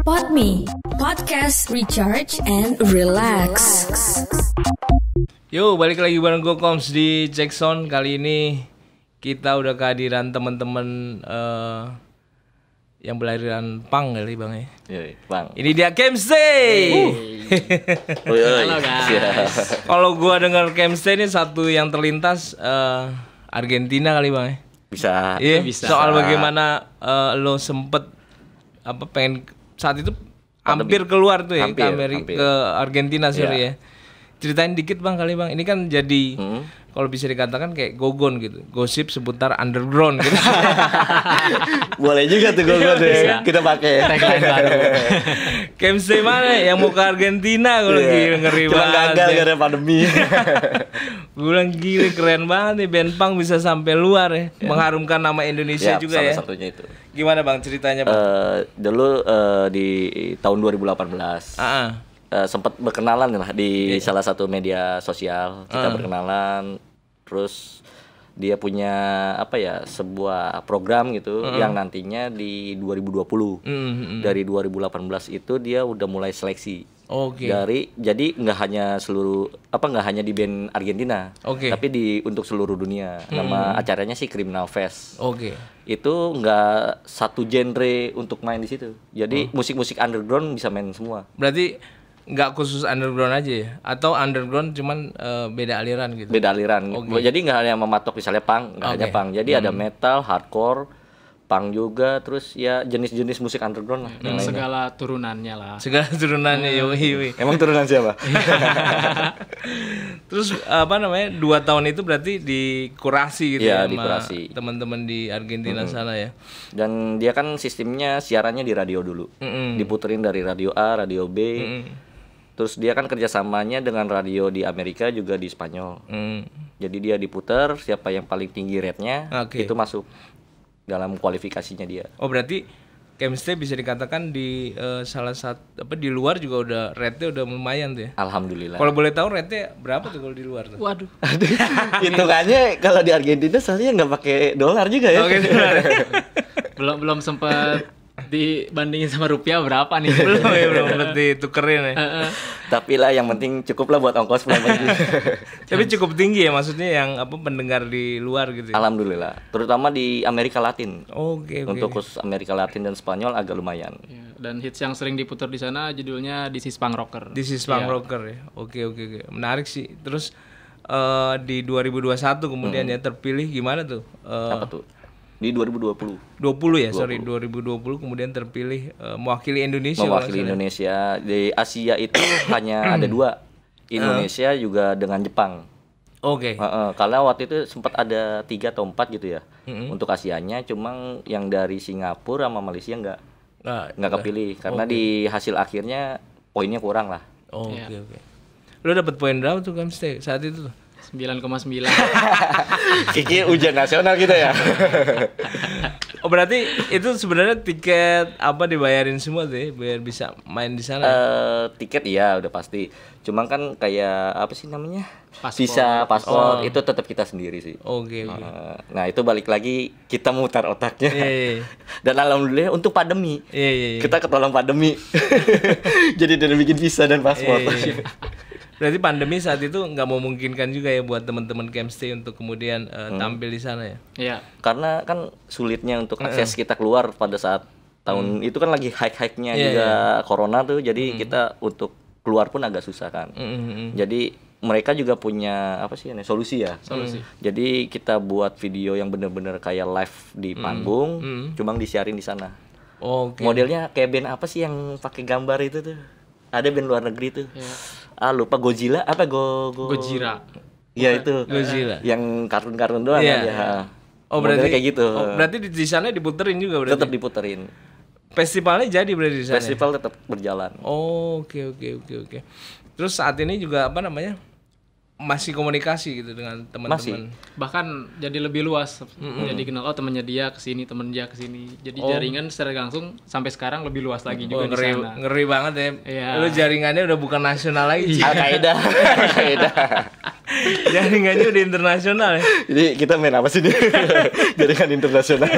Podme, podcast recharge and relax. Yo, balik lagi bareng gue Koms di Jackson. Kali ini kita udah kehadiran teman-teman yang berlahiran Pang kali bang ya. Iya, Bang. Ini dia Kemstay. Halo guys. Kalau gue dengar Kemstay ini satu yang terlintas Argentina kali bang ya. Bisa. Iya. bisa. Soal bagaimana lo sempet pengen saat itu hampir keluar tuh ya hampir. ke Argentina sorry Iya. ya. Ceritain dikit bang kali bang. Ini kan jadi kalau bisa dikatakan kayak gogon gitu, gosip seputar underground gitu. Boleh juga tuh gue deh. Kita pakai. Tagline baru. Kemstay mana yang mau ke Argentina gue lagi ngeri Cuma banget. gagal ya. gara pandemi. Gue bilang gila keren banget nih band punk bisa sampai luar ya. Mengharumkan nama Indonesia juga salah ya. satunya itu. Gimana bang ceritanya bang? Dulu di tahun 2018 sempat berkenalan lah di salah satu media sosial. Kita berkenalan, terus dia punya sebuah program gitu yang nantinya di 2020. Dari 2018 itu dia udah mulai seleksi. Oke. Jadi nggak hanya di band Argentina, Oke. tapi untuk seluruh dunia. Nama acaranya sih Criminal Fest. Oke. Itu nggak satu genre untuk main di situ. Jadi musik-musik underground bisa main semua. Berarti nggak khusus underground aja ya? Atau underground cuman beda aliran gitu? Beda aliran. Oke. Jadi nggak hanya mematok misalnya punk, nggak hanya punk. Jadi ada metal, hardcore, punk juga, terus ya jenis-jenis musik underground lah. Dan segala turunannya lah. Segala turunannya yoi. Emang turunan siapa? Terus 2 tahun itu berarti dikurasi gitu Iya, ya sama dikurasi. teman-teman di Argentina sana ya. Dan dia kan sistemnya siarannya di radio dulu. Diputerin dari radio A, radio B. Terus dia kan kerjasamanya dengan radio di Amerika juga di Spanyol. Jadi dia diputer, siapa yang paling tinggi rate-nya Oke. itu masuk dalam kualifikasinya dia. Oh berarti Kemstay bisa dikatakan di salah satu di luar juga udah rate-nya udah lumayan tuh ya. Alhamdulillah. Kalau boleh tahu rate-nya berapa tuh kalau di luar tuh? Waduh. Hitungannya kalau di Argentina soalnya nggak pakai dolar juga ya. Oke, belum sempat dibandingin sama rupiah berapa nih? belum berarti tukerin ya. Tapi lah yang penting cukup lah buat ongkos pulang pergi. Tapi cukup tinggi ya maksudnya yang pendengar di luar gitu ya. Alhamdulillah. Terutama di Amerika Latin. Oke. Untuk khusus Amerika Latin dan Spanyol agak lumayan. Ya, dan hits yang sering diputar di sana judulnya This is Punk Rocker. This is Punk Rocker ya. Oke. Menarik sih. Terus di 2021 kemudian ya terpilih gimana tuh? Apa tuh? Di 2020. 20 ya, sorry 2020 kemudian terpilih mewakili Indonesia. Mewakili Indonesia. Di Asia itu hanya ada 2. Indonesia juga dengan Jepang. Oke. Karena waktu itu sempat ada 3 atau 4 gitu ya. Untuk Asianya, cuma yang dari Singapura sama Malaysia nggak kepilih karena di hasil akhirnya poinnya kurang lah. Oke. Lo dapet poin berapa tuh Kemstay saat itu tuh? 9,9. Kiki ujian nasional gitu ya. Oh berarti itu sebenarnya tiket dibayarin semua tuh ya biar bisa main di sana. Tiket iya udah pasti. Cuma kan kayak apa sih namanya? Paspor. Visa, paspor itu tetap kita sendiri sih. Oke. Nah itu balik lagi kita mutar otaknya. Iya. Dan alhamdulillah untuk pandemi. Iya. Kita ketolong pandemi. Jadi udah bikin visa dan paspor. Iya. Berarti pandemi saat itu nggak memungkinkan juga ya buat teman-teman Kemstay untuk kemudian tampil di sana ya. Iya. Karena kan sulitnya untuk akses kita keluar pada saat tahun itu kan lagi high-nya juga corona tuh. Jadi kita untuk keluar pun agak susah kan. Jadi mereka juga punya solusi ya. Jadi kita buat video yang bener-bener kayak live di panggung, cuma disiarin di sana. Oke. Modelnya kayak band apa sih yang pakai gambar itu tuh? Ada band luar negeri tuh. Lupa Godzilla Gojira. Iya itu. Godzilla. Yang kartun-kartun doang Iya. aja. Oh berarti kayak gitu. Oh, berarti di sana diputerin juga berarti. Tetap diputerin. Festivalnya jadi berarti di sana. Festival tetap berjalan. Oh, oke. Terus saat ini juga masih komunikasi gitu dengan teman-teman. Bahkan jadi lebih luas. Jadi kenal temannya dia kesini, temen dia kesini. Jadi jaringan secara langsung sampai sekarang lebih luas lagi juga di sana. Ngeri banget ya. Iya. Lu jaringannya udah bukan nasional lagi. Al-Qaeda. Jaringannya udah internasional ya. Jadi kita main apa sih nih? Jaringan internasional.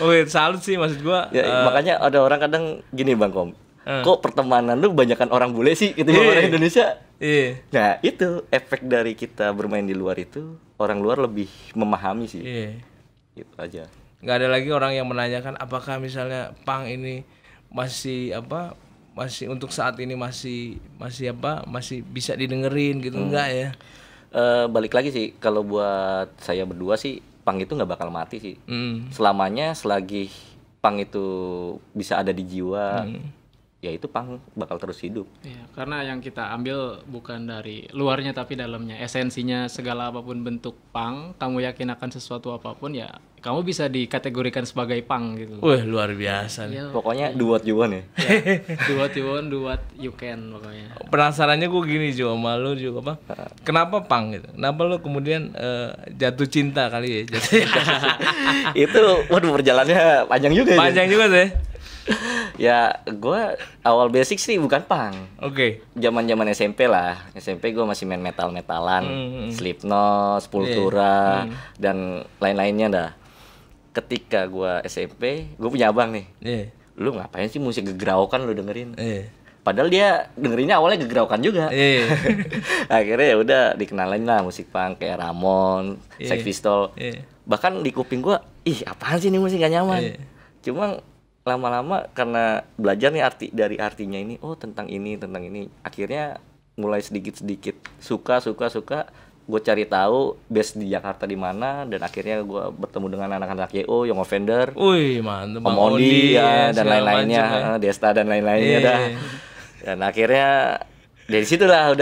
Oke, salut sih maksud gua. Ya, makanya ada orang kadang gini Bang Kom. Kok pertemanan lu banyakan orang bule sih ketimbang orang Indonesia? Iya. Nah, itu efek dari kita bermain di luar itu, orang luar lebih memahami sih. Iya. Gitu aja. Nggak ada lagi orang yang menanyakan apakah misalnya punk ini masih untuk saat ini masih bisa didengerin gitu. Enggak ya. Balik lagi sih, kalau buat saya berdua sih punk itu nggak bakal mati sih. Selamanya selagi punk itu bisa ada di jiwa, ya itu punk bakal terus hidup. Iya, karena yang kita ambil bukan dari luarnya tapi dalamnya, esensinya segala apapun bentuk punk, kamu yakin akan sesuatu apapun ya kamu bisa dikategorikan sebagai punk gitu. Wih, luar biasa nih. Ya, Pokoknya do what you want ya. do what you want, do what you can pokoknya. Penasarannya gue gini Jo, sama lu juga apa? Kenapa punk gitu? Kenapa lu kemudian jatuh cinta kali ya? Itu waduh perjalanannya panjang juga ya. Panjang juga tuh ya. Ya, gue awal basic sih bukan punk. Oke. Zaman-zaman SMP lah. SMP gue masih main metal-metalan, Slipknot, Sepultura, dan lain-lainnya dah. Ketika gue SMP, gue punya abang nih. Lu ngapain sih musik gegraukan lu dengerin? Padahal dia dengerinnya awalnya gegraukan juga. Akhirnya ya udah dikenalin lah musik punk kayak Ramon, Sex Pistols. Bahkan di kuping gue, ih apaan sih ini musik gak nyaman. Cuma lama-lama karena belajar nih dari artinya ini, oh tentang ini. Akhirnya mulai sedikit-sedikit suka. Gue cari tahu base di Jakarta di mana, dan akhirnya gue bertemu dengan anak-anak YO, Young Offender, wih mantep, Om Ondi ya, dan lain-lainnya, ya. Desta dan lain-lainnya dah. Dan akhirnya dari situlah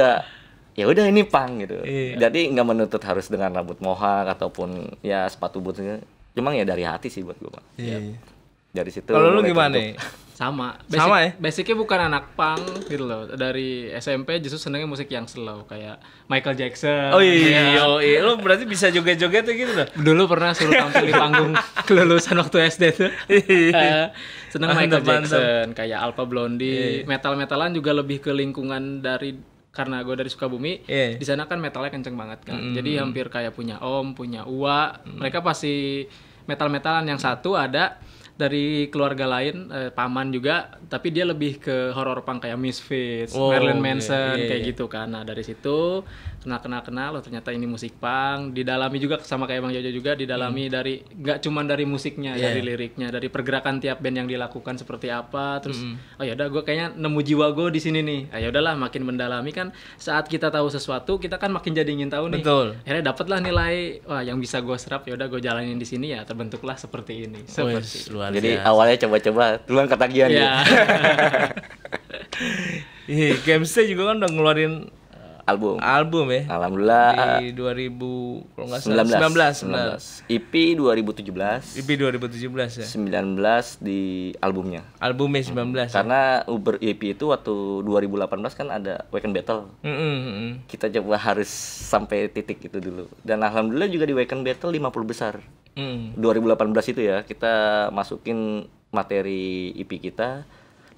ya udah ini punk gitu. Jadi nggak menuntut harus dengan rambut mohak ataupun ya sepatu bootsnya, cuma ya dari hati sih buat gue. Dari situ. Kalau lu gimana? Sama ya? Basicnya bukan anak punk gitu loh. Dari SMP justru senengnya musik yang slow kayak Michael Jackson. Oh iya, lu berarti bisa joget-joget tuh gitu loh. Dulu pernah suruh tampil di panggung kelulusan waktu SD tuh. Seneng Michael Jackson, kayak Alpha Blondy, metal-metalan juga lebih ke lingkungan karena gue dari Sukabumi, di sana kan metalnya kenceng banget kan. Jadi hampir kayak punya Om, punya Uwa, mereka pasti metal-metalan. Yang satu ada dari keluarga lain, paman juga, tapi dia lebih ke horror punk kayak Misfits, Marilyn Manson, kayak gitu kan. Nah dari situ kenal, oh ternyata ini musik punk. Didalami juga sama kayak Bang Jojo juga, didalami dari nggak cuma dari musiknya, dari liriknya, dari pergerakan tiap band yang dilakukan seperti apa. Terus oh ya udah, gue kayaknya nemu jiwa gue di sini nih. Ya udahlah, makin mendalami kan. Saat kita tahu sesuatu, kita kan makin jadi ingin tahu nih. Betul. Akhirnya dapatlah nilai, wah yang bisa gue serap. Ya udah gue jalanin di sini, ya terbentuklah seperti ini. Jadi awalnya coba-coba, duluan ketagihan ya. Gamestay juga kan udah ngeluarin album ya. Alhamdulillah di 2000 kalau nggak salah 19. EP 2017 ya. 19 di albumnya 19 karena Uber EP itu waktu 2018 kan ada Weekend Battle. Kita coba harus sampai titik itu dulu, dan alhamdulillah juga di Weekend Battle 50 besar. 2018 itu ya, kita masukin materi EP kita,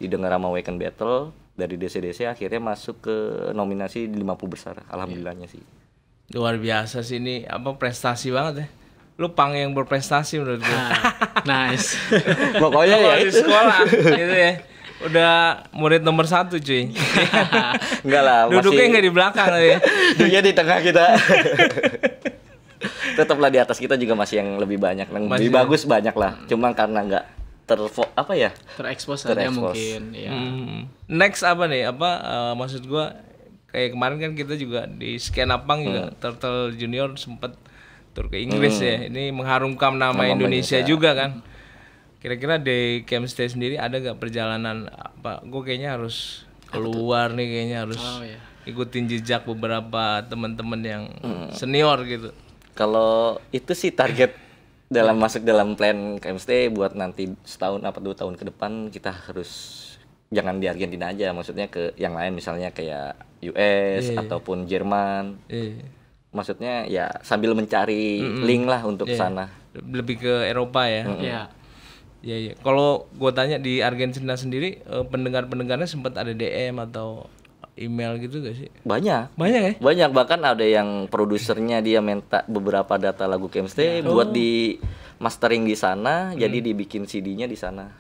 didengar sama Weekend Battle, dari DC akhirnya masuk ke nominasi di 50 besar. Alhamdulillahnya sih. Luar biasa sih ini, prestasi banget ya. Lu punk yang berprestasi menurut gue. Nice. Pokoknya ya di sekolah gitu ya. Udah murid nomor 1 cuy. Enggak lah, duduknya nggak di belakang ya. Dia di tengah kita. Tetaplah di atas kita juga masih yang lebih banyak, yang lebih bagus banyak lah. Cuma karena nggak terekspos aja mungkin ya. Next apa nih? Maksud gua kayak kemarin kan kita juga di Skena Punk juga Turtle Junior sempat tur ke Inggris ya. Ini mengharumkan nama Indonesia juga kan. Kira-kira di Gamestay sendiri ada gak perjalanan gue kayaknya harus keluar nih, kayaknya harus ikutin jejak beberapa teman-teman yang senior gitu. Kalau itu sih target masuk dalam plan Gamestay buat nanti 1 atau 2 tahun ke depan, kita harus jangan di Argentina aja, maksudnya ke yang lain, misalnya kayak US ataupun Jerman. Maksudnya ya sambil mencari link lah untuk sana. Lebih ke Eropa ya. Iya. Kalau gue tanya di Argentina sendiri, pendengar-pendengarnya sempat ada DM atau email gitu gak sih? Banyak ya? Banyak, bahkan ada yang produsernya dia minta beberapa data lagu Camstay buat di mastering di sana, jadi dibikin CD-nya di sana.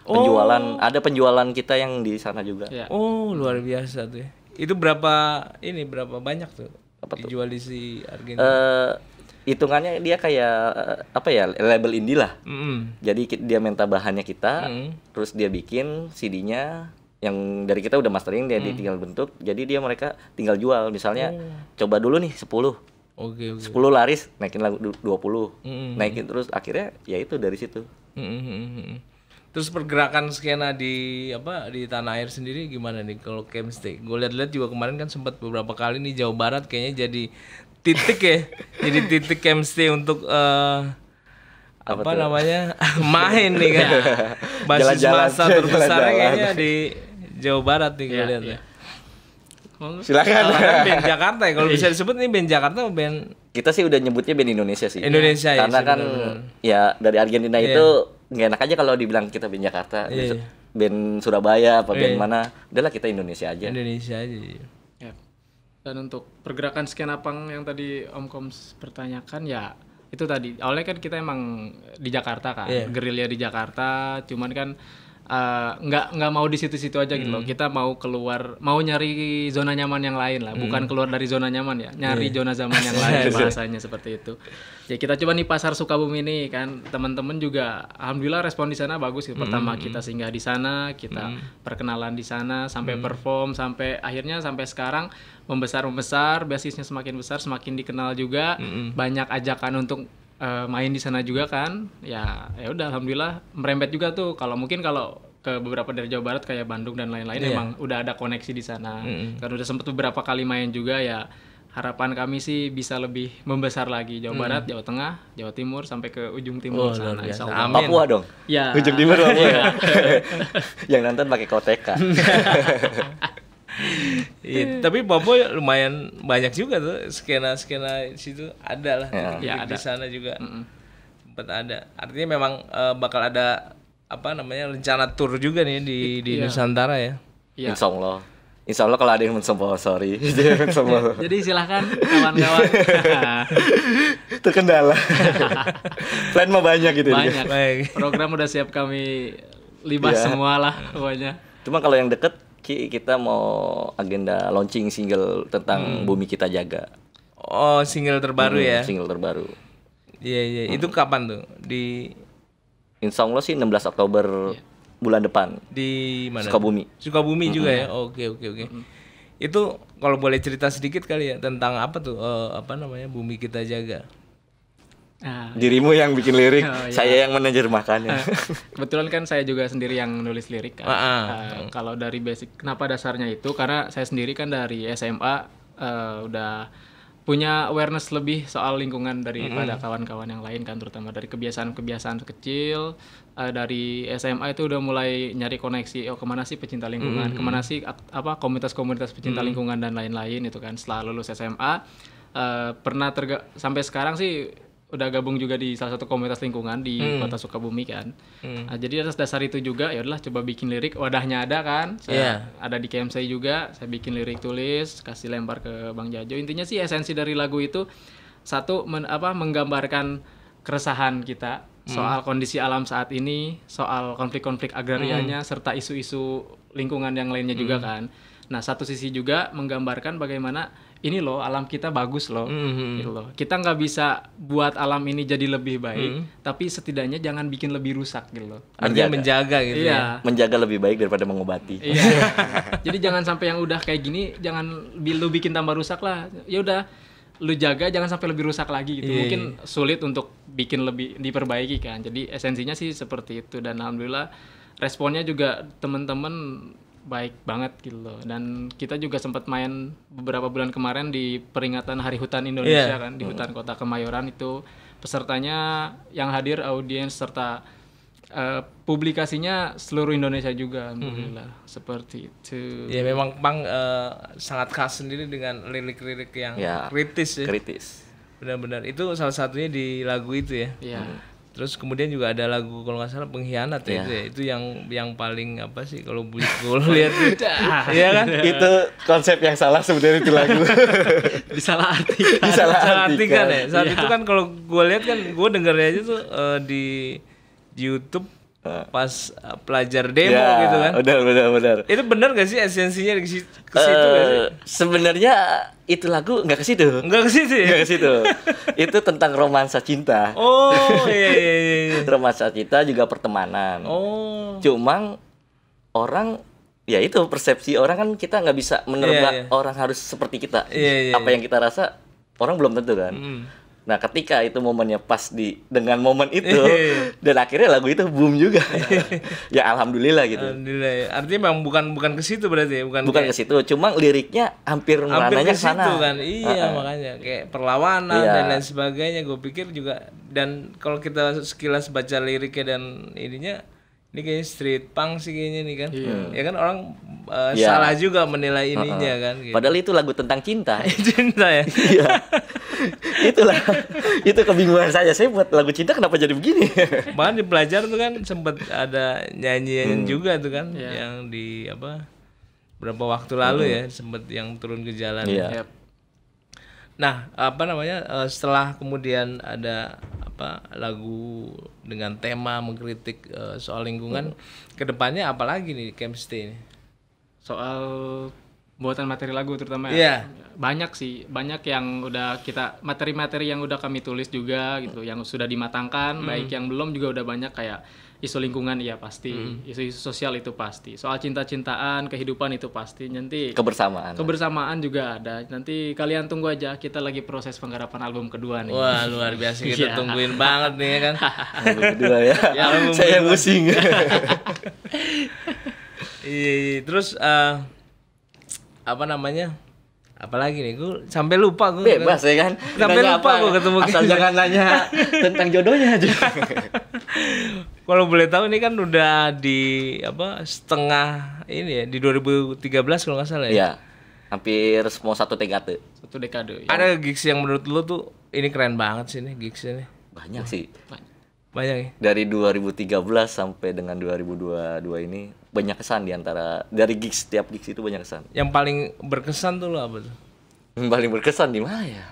Ada penjualan kita yang di sana juga. Oh, luar biasa tuh ya. Itu berapa banyak tuh? Dijual di si Argentina? Hitungannya dia kayak label indie lah. Jadi dia minta bahannya kita, terus dia bikin CD-nya yang dari kita udah mastering, dia tinggal bentuk. Jadi mereka tinggal jual, misalnya coba dulu nih 10. Oke. 10 laris, naikin lagu 20. Naikin terus, akhirnya ya itu dari situ. Terus pergerakan skena di tanah air sendiri gimana nih kalau Camstay? Gue lihat juga kemarin kan sempat beberapa kali nih Jawa Barat kayaknya jadi titik ya. Jadi titik Camstay untuk main nih kan. Basis masa terbesarnya kayaknya di Jawa Barat nih gue lihat ya. Silakan. Band Jakarta ya, kalau bisa disebut nih band Jakarta atau band? Kita sih udah nyebutnya band Indonesia sih. Indonesia ya. Karena kan ya dari Argentina itu nggak enak aja kalau dibilang kita band Jakarta, band Surabaya apa band mana, udahlah kita Indonesia aja. Ya. Dan untuk pergerakan skena punk yang tadi Om Koms pertanyakan ya itu tadi awalnya kan kita emang di Jakarta kan, gerilya di Jakarta, cuman kan nggak mau di situ-situ aja gitu loh. Kita mau keluar, mau nyari zona nyaman yang lain lah, bukan keluar dari zona nyaman ya, nyari zona zaman yang lain bahasanya seperti itu. Ya kita coba nih pasar Sukabumi ini kan, teman-teman juga alhamdulillah respon di sana bagus gitu. Pertama kita singgah di sana, kita perkenalan di sana, sampai perform, sampai akhirnya sampai sekarang membesar, basisnya semakin besar, semakin dikenal juga, banyak ajakan untuk main di sana juga kan. Ya udah alhamdulillah merembet juga tuh. Kalau ke beberapa dari Jawa Barat kayak Bandung dan lain-lain emang udah ada koneksi di sana. Kan udah sempet beberapa kali main juga ya. Harapan kami sih bisa lebih membesar lagi, Jawa Barat, Jawa Tengah, Jawa Timur sampai ke ujung timur sana. Insyaallah. Papua dong. Ya. Ujung timur Papua. Yang nonton pakai koteka. Tapi Papua lumayan banyak juga tuh skena situ ada lah di sana juga sempat ada. Artinya memang bakal ada rencana tour juga nih di Nusantara ya. Insya Allah kalau ada yang mensponsori. Jadi silahkan kawan-kawan. Terkendala. Plan mah banyak gitu. Banyak. Program udah siap kami libas semua lah pokoknya. Cuma kalau yang deket kita mau agenda launching single tentang Bumi Kita Jaga. Oh, single terbaru ya? Single terbaru. Iya. Itu kapan tuh? Insya Allah sih 16 Oktober bulan depan. Di mana? Sukabumi juga ya? Oke. Itu kalau boleh cerita sedikit kali ya tentang apa tuh? Bumi Kita Jaga. Dirimu yang bikin lirik, saya yang menerjemahkannya. Kebetulan kan saya juga sendiri yang nulis lirik kan. Kalau dari basic, kenapa dasarnya itu? Karena saya sendiri kan dari SMA udah punya awareness lebih soal lingkungan daripada kawan-kawan yang lain kan, terutama dari kebiasaan-kebiasaan kecil. Dari SMA itu udah mulai nyari koneksi, kemana sih pecinta lingkungan, kemana sih komunitas-komunitas pecinta lingkungan dan lain-lain itu kan. Setelah lulus SMA pernah sampai sekarang sih udah gabung juga di salah satu komunitas lingkungan di Kota Sukabumi kan. Jadi atas dasar itu juga ya udahlah coba bikin lirik, wadahnya ada kan. Saya ada di KMC juga, saya bikin lirik tulis, kasih lempar ke Bang Jajo. Intinya sih esensi dari lagu itu satu menggambarkan keresahan kita soal kondisi alam saat ini, soal konflik-konflik agrarianya serta isu-isu lingkungan yang lainnya juga kan. Nah, satu sisi juga menggambarkan bagaimana ini loh alam kita bagus loh, gitu loh. Kita nggak bisa buat alam ini jadi lebih baik, tapi setidaknya jangan bikin lebih rusak gitu loh. Artinya menjaga gitu ya. Menjaga lebih baik daripada mengobati. Iya. Jadi jangan sampai yang udah kayak gini, jangan lu bikin tambah rusak lah. Ya udah, lu jaga jangan sampai lebih rusak lagi gitu. Mungkin sulit untuk bikin lebih diperbaiki kan. Jadi esensinya sih seperti itu, dan alhamdulillah responnya juga teman-teman baik banget gitu loh. Dan kita juga sempat main beberapa bulan kemarin di peringatan Hari Hutan Indonesia kan, di Hutan Kota Kemayoran. Itu pesertanya yang hadir audiens serta publikasinya seluruh Indonesia juga, alhamdulillah. Seperti itu. Ya memang Bang sangat khas sendiri dengan lirik-lirik yang kritis ya. Kritis. Benar-benar itu salah satunya di lagu itu ya. Iya. Terus kemudian juga ada lagu kalau nggak salah Pengkhianat ya, itu yang paling apa sih kalau lihat iya kan? Itu konsep yang salah sebenarnya itu lagu. Disalahartikan ya. Saat itu kan kalau gue lihat kan gue dengernya aja tuh di YouTube pas pelajar demo gitu kan. Benar. Itu benar gak sih esensinya ke situ gak sih? Sebenarnya itu lagu nggak ke situ. Nggak ke situ ya? Nggak ke situ. Itu tentang romansa cinta. Oh iya. Romansa cinta juga pertemanan. Oh. Cuma orang ya itu persepsi orang kan kita nggak bisa menerima orang harus seperti kita. Apa yang kita rasa orang belum tentu kan. Nah ketika itu momennya pas dengan momen itu dan akhirnya lagu itu boom juga. Ya alhamdulillah gitu. Alhamdulillah ya. Artinya memang bukan ke situ berarti ya, bukan ke situ, cuma liriknya hampir merananya ke sana kan. Iya makanya kayak perlawanan dan lain sebagainya. Gue pikir juga, dan kalau kita sekilas baca liriknya dan ininya, ini kayaknya street punk sih kayaknya nih kan. Ya kan orang salah juga menilai ininya kan gitu. Padahal itu lagu tentang cinta. Cinta ya. Iya. Itu kebingungan saya buat lagu cinta kenapa jadi begini. Bahkan di pelajar tuh kan sempat ada nyanyian juga tuh kan yang di berapa waktu lalu ya sempat yang turun ke jalan. Nah, setelah kemudian ada lagu dengan tema mengkritik soal lingkungan, kedepannya apalagi nih Camp Stay ini? Soal buatan materi lagu terutama banyak yang udah materi-materi yang udah kami tulis juga gitu, yang sudah dimatangkan, baik yang belum juga udah banyak, kayak isu lingkungan pasti, isu-isu sosial itu pasti, soal cinta-cintaan, kehidupan itu pasti, nanti kebersamaan juga ada. Nanti kalian tunggu aja, kita lagi proses penggarapan album kedua nih. Wah luar biasa, kita tungguin banget nih kan. Album kedua ya. Saya pusing. Iya, terus apalagi nih, gue sampai lupa gue. Bebas ya kan. Sampai lupa gue ketemu. Asal jangan nanya tentang jodohnya aja. Kalau boleh tahu ini kan udah di setengah ini ya, di 2013 kalau nggak salah ya. Iya. Hampir mau satu dekade. Ada gigs yang menurut lo tuh ini keren banget sih nih gigsnya nih? Banyak sih. Banyak ya. Dari 2013 sampai dengan 2022 ini banyak kesan dari gigs, setiap gigs itu banyak kesan. Yang paling berkesan tuh lo apa tuh? Yang paling berkesan di mana ya?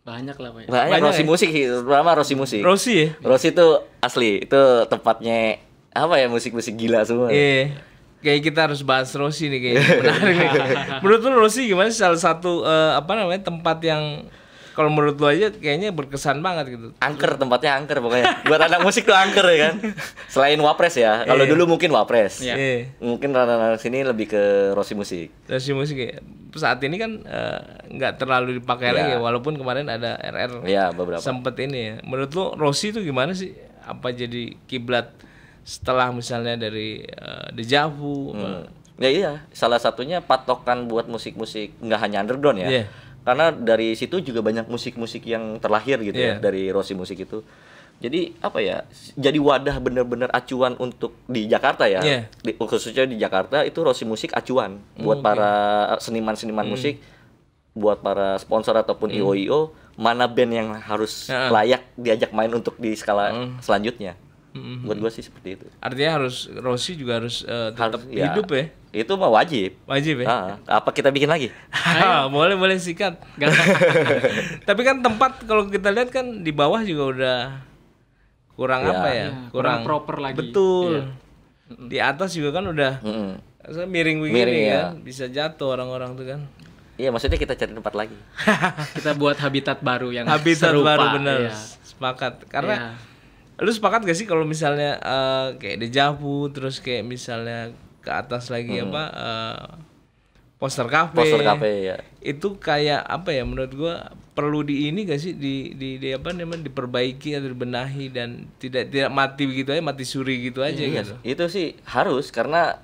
Banyak lah Pak. Banyak Rossi Musik sih, terutama Rossi Musik. Rossi ya? Rossi itu asli, itu tempatnya musik-musik gila semua. Iya. Kayak kita harus bahas Rossi nih kayaknya. Menarik nih. Menurut lu Rossi gimana sih, salah satu tempat yang kalau menurut lu aja kayaknya berkesan banget gitu. Tempatnya angker pokoknya. Buat anak musik tuh angker ya kan. Selain Wapres ya. Kalau dulu mungkin Wapres. Mungkin anak sini lebih ke Rossi Musik. Rossi Musik ya. Saat ini kan nggak terlalu dipakai lagi, walaupun kemarin ada RR. Iya, beberapa. Sempet ini ya. Menurut lu Rossi itu gimana sih? Apa jadi kiblat setelah misalnya dari Deja Vu? Ya iya, salah satunya patokan buat musik-musik nggak hanya underground ya. Karena dari situ juga banyak musik-musik yang terlahir gitu ya, dari Rossi Musik itu. Jadi jadi wadah benar-benar acuan untuk di Jakarta ya. Khususnya di Jakarta itu Rossi Musik acuan buat para seniman-seniman musik, buat para sponsor ataupun IO mana band yang harus layak diajak main untuk di skala selanjutnya. Buat gue sih seperti itu. Artinya Rossi juga harus tetap hidup ya. Itu mah wajib ya. Apa kita bikin lagi? boleh sikat. Tapi kan tempat kalau kita lihat kan di bawah juga udah kurang kurang proper lagi. Betul. Di atas juga kan udah miring begini kan, bisa jatuh orang-orang tuh kan. Iya, maksudnya kita cari tempat lagi. Kita buat habitat baru yang serupa. Baru bener. Sepakat. Karena lu sepakat gak sih kalau misalnya kayak Deja Vu, terus kayak misalnya ke atas lagi Poster Cafe ya. Itu kayak menurut gua perlu gak sih diperbaiki atau dibenahi dan tidak mati begitu aja, mati suri gitu aja gitu. Itu sih harus, karena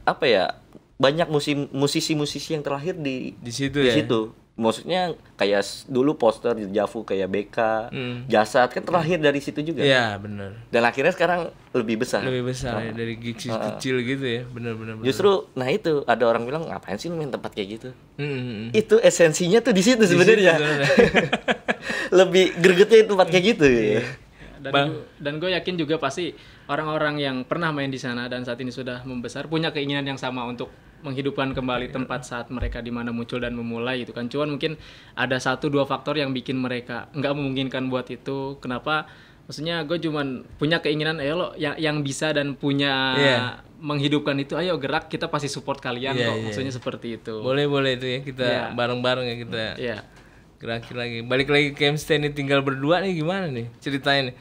banyak musisi-musisi yang terlahir di situ. Maksudnya kayak dulu Poster, Deja Vu, kayak BK, Jasad kan terlahir dari situ juga. Iya, benar. Dan akhirnya sekarang lebih besar ya, dari gigs kecil gitu ya. Benar. Justru itu ada orang bilang ngapain sih lu main tempat kayak gitu. Itu esensinya tuh di situ sebenarnya. Lebih gregetnya tempat kayak gitu ya. dan gue yakin juga pasti orang-orang yang pernah main di sana dan saat ini sudah membesar punya keinginan yang sama untuk menghidupkan kembali tempat saat mereka di mana muncul dan memulai gitu kan. Cuman mungkin ada 1-2 faktor yang bikin mereka nggak memungkinkan buat itu. Kenapa? Maksudnya gue cuman punya keinginan, ayo lo yang bisa dan punya menghidupkan itu, ayo gerak, kita pasti support kalian kok. Maksudnya seperti itu. Boleh itu ya, kita bareng-bareng ya kita. Gerakin lagi. Balik lagi ke Kemstay nih, tinggal berdua nih, gimana nih ceritanya nih?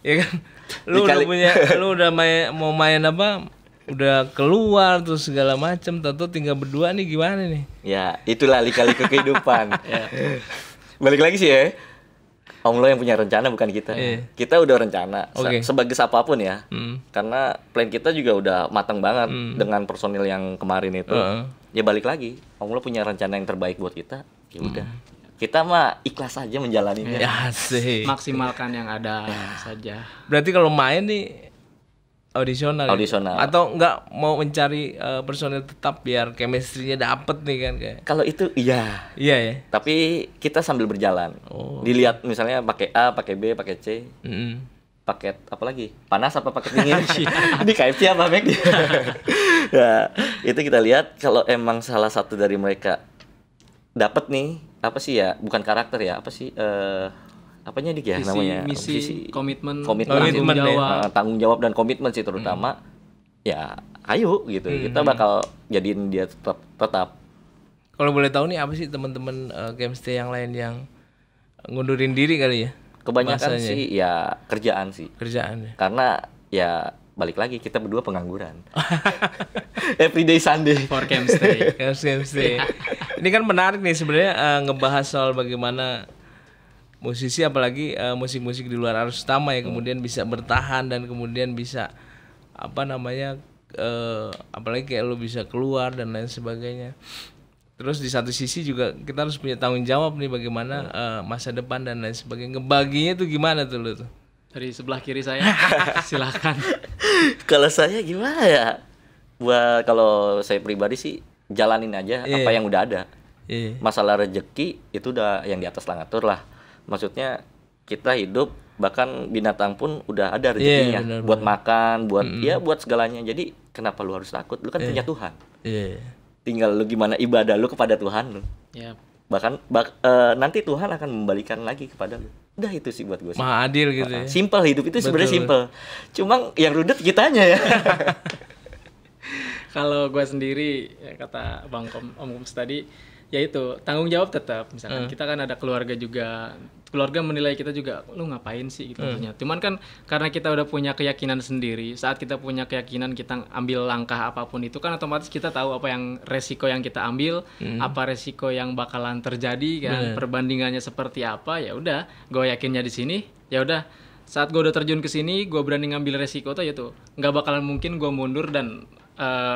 Ya kan? Lu udah mau main apa? Udah keluar terus segala macam, tahu tinggal berdua nih, gimana nih? Ya, itulah lika-liku kehidupan. Balik lagi sih ya. Om lo yang punya rencana, bukan kita. Kita udah rencana sebagai apapun ya. Karena plan kita juga udah matang banget dengan personil yang kemarin itu. Ya balik lagi, Om lo punya rencana yang terbaik buat kita. Ya udah. Kita mah ikhlas aja menjalaninya. Ya sih. Maksimalkan yang ada saja. Berarti kalau main nih audisional. Atau enggak mau mencari personil tetap biar chemistry-nya dapet nih kan kayak. Kalau itu iya ya. Tapi kita sambil berjalan. Dilihat misalnya pakai A, pakai B, pakai C. Paket apa lagi? Panas apa paket dingin? Di KFC apa Mac? Ya, itu kita lihat kalau emang salah satu dari mereka dapat nih, apa sih ya? Bukan karakter ya, apa sih apanya dik ya namanya? Misi, komitmen tanggung jawab dan komitmen sih terutama. Ya, ayo gitu. Kita bakal jadiin dia tetap. Kalau boleh tahu nih apa sih teman-teman Kemstay yang lain yang ngundurin diri kali ya? Kebanyakan sih ya kerjaan sih. Kerjaan ya. Karena ya balik lagi kita berdua pengangguran. Everyday Sunday for Kemstay. Kemstay. Ini kan menarik nih sebenarnya ngebahas soal bagaimana musisi, apalagi musik-musik di luar arus utama ya, kemudian bisa bertahan dan kemudian bisa apalagi kayak lo bisa keluar dan lain sebagainya. Terus di satu sisi juga kita harus punya tanggung jawab nih bagaimana masa depan dan lain sebagainya. Ngebaginya tuh gimana tuh lo tuh? Dari sebelah kiri saya. Silakan. Kalau saya gimana ya? Kalau saya pribadi sih jalanin aja apa yang udah ada. Masalah rezeki itu udah yang di atas lah, ngatur lah. Maksudnya kita hidup, bahkan binatang pun udah ada rezekinya buat makan, buat segalanya. Jadi kenapa lu harus takut? Lu kan punya Tuhan. Tinggal lu gimana ibadah lu kepada Tuhan lu. Bahkan nanti Tuhan akan membalikan lagi kepada lu. Udah itu sih buat gue sih. Maha adil gitu ya. Simple, hidup itu sebenarnya simple. Cuma yang rudet kitanya ya. Kalau gue sendiri ya kata Bang Om Koms tadi, ya itu tanggung jawab tetap. Misalkan kita kan ada keluarga juga, keluarga menilai kita juga, lu ngapain sih gitu maksudnya. Cuman kan karena kita udah punya keyakinan sendiri, saat kita punya keyakinan kita ambil langkah apapun itu kan otomatis kita tahu apa yang resiko yang kita ambil, apa resiko yang bakalan terjadi kan, perbandingannya seperti apa. Ya udah, gue yakinnya di sini. Ya udah, saat gue udah terjun ke sini, gue berani ngambil resiko tuh ya tuh, nggak bakalan mungkin gue mundur dan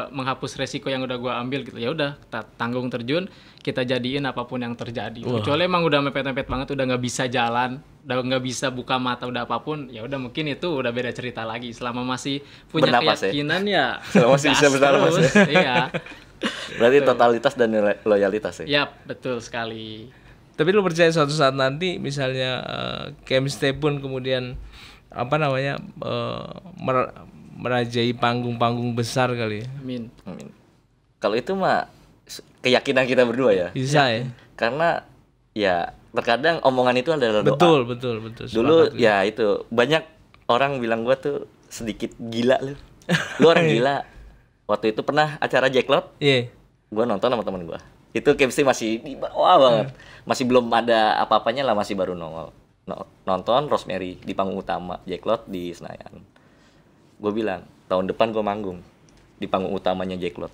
menghapus resiko yang udah gue ambil gitu. Ya udah, kita tanggung terjun, kita jadiin apapun yang terjadi. Kecuali emang udah mepet-mepet banget, udah nggak bisa jalan, udah nggak bisa buka mata, udah apapun, ya udah mungkin itu udah beda cerita lagi. Selama masih punya bernapas, keyakinan ya selama masih bisa bernapas ya. Iya. Berarti totalitas dan loyalitas ya. Yap, betul sekali. Tapi lu percaya suatu saat nanti misalnya Kemstay pun kemudian merajai panggung-panggung besar kali ya. Amin. Kalau itu mah keyakinan kita berdua ya. Bisa ya. Karena ya terkadang omongan itu adalah doa. Betul. Dulu ya itu banyak orang bilang gua tuh sedikit gila lu. Lu orang gila. Waktu itu pernah acara Jacklot. Gua nonton sama teman gua. Itu Kemstay masih di bawah banget. Masih belum ada apa-apanya lah, masih baru nongol. Nonton Rosemary di panggung utama Jacklot di Senayan. Gue bilang, tahun depan gue manggung di panggung utamanya Jacklot.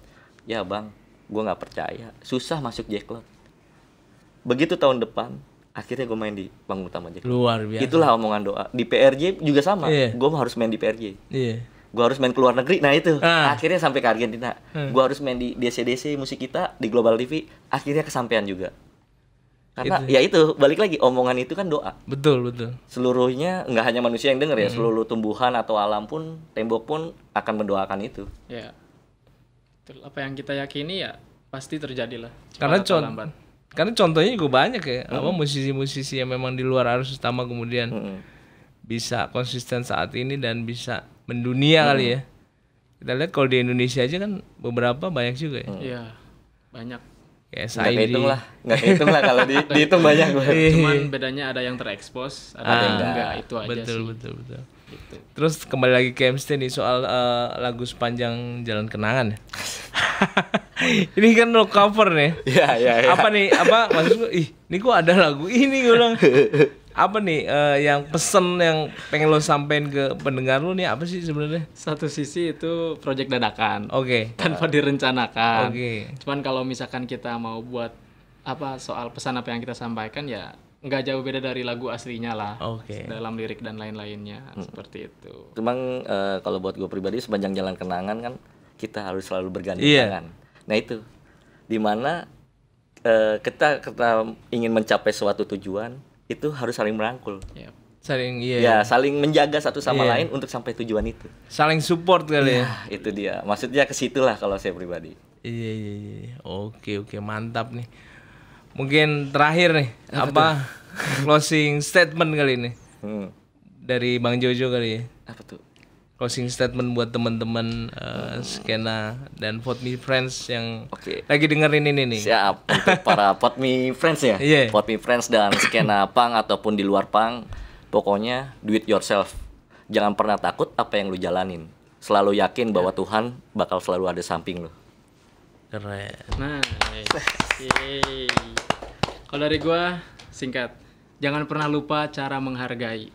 Ya bang, gue gak percaya, susah masuk Jacklot. Begitu tahun depan, akhirnya gue main di panggung utama Jacklot. Luar biasa. Itulah omongan doa. Di PRJ juga sama, gue harus main di PRJ. Gue harus main ke luar negeri, nah itu. Akhirnya sampai ke Argentina. Gue harus main di DC musik kita, di Global TV. Akhirnya kesampean juga. Karena ya itu, balik lagi, omongan itu kan doa. Betul. Seluruhnya, nggak hanya manusia yang dengar ya, seluruh tumbuhan atau alam pun, tembok pun akan mendoakan itu. Ya, apa yang kita yakini ya pasti terjadilah. Karena contohnya juga banyak ya, musisi-musisi yang memang di luar arus utama kemudian bisa konsisten saat ini dan bisa mendunia kali ya. Kita lihat kalau di Indonesia aja kan beberapa banyak juga ya. Iya, banyak. Kayak Nggak kehitung lah kalau dihitung banyak. Cuman bedanya ada yang terekspos, ada yang enggak, itu aja betul, sih. Betul. Gitu. Terus kembali lagi ke MC nih soal lagu sepanjang Jalan Kenangan ya. Ini kan lo cover nih. Iya. Apa nih? Apa maksud gue? Ini kok ada lagu ini gue bilang. Apa nih yang pesen yang pengen lo sampein ke pendengar lo nih apa sih sebenarnya? Satu sisi itu project dadakan. Oke. Tanpa direncanakan. Oke. Cuman kalau misalkan kita mau buat soal pesan apa yang kita sampaikan ya nggak jauh beda dari lagu aslinya lah. Oke. Dalam lirik dan lain-lainnya seperti itu. Cuman kalau buat gue pribadi sepanjang Jalan Kenangan kan kita harus selalu bergandeng tangan. Nah itu dimana kita ingin mencapai suatu tujuan itu harus saling merangkul. Yep. Saling menjaga satu sama lain untuk sampai tujuan itu. Saling support kali ya. Itu dia. Maksudnya ke situ lah kalau saya pribadi. Iya. Oke, mantap nih. Mungkin terakhir nih apa closing statement kali ini. Dari Bang Jojo kali ya. Apa tuh? Closing statement buat teman-teman skena dan Vote Me Friends yang lagi dengerin ini nih. Siap, untuk para Vote Me Friends ya. Vote Me Friends dan skena punk ataupun di luar punk, pokoknya do it yourself. Jangan pernah takut apa yang lu jalanin. Selalu yakin bahwa Tuhan bakal selalu ada samping lu. Keren. Nah, kalau dari gua singkat, jangan pernah lupa cara menghargai.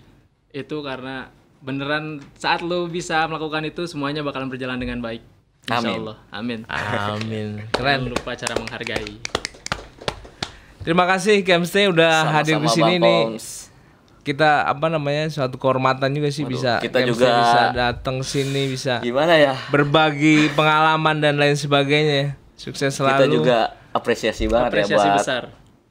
Itu karena beneran saat lo bisa melakukan itu semuanya bakalan berjalan dengan baik. Insyaallah. Amin. Keren. Jangan lupa cara menghargai. Terima kasih Kemste udah hadir di sini nih. Kita suatu kehormatan juga sih. Bisa kita Kemste juga bisa datang sini, bisa gimana ya? Berbagi pengalaman dan lain sebagainya. Sukses selalu. Kita juga apresiasi banget ya buat besar.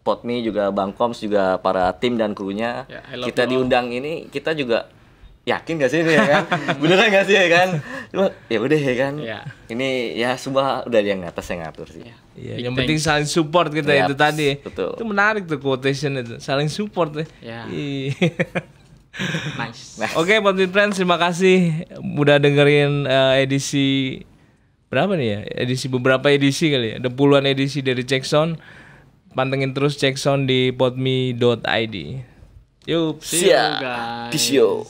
Potmi juga Bang Koms juga para tim dan krunya. Kita diundang ini kita juga yakin gak sih ini ya kan? Beneran gak sih ya kan? Cuma ya udah ya kan. Ini ya semua udah yang atas yang ngatur sih. Yang penting saling support kita itu tadi. Betul. Itu menarik tuh quotation itu. Saling support ya. Nice. Oke, Vote Me Friends, terima kasih udah dengerin edisi berapa nih ya? Beberapa edisi kali ya. Ada puluhan edisi dari Check Sound. Pantengin terus Check Sound di podme.id. Yuk, see you guys. Peace yo.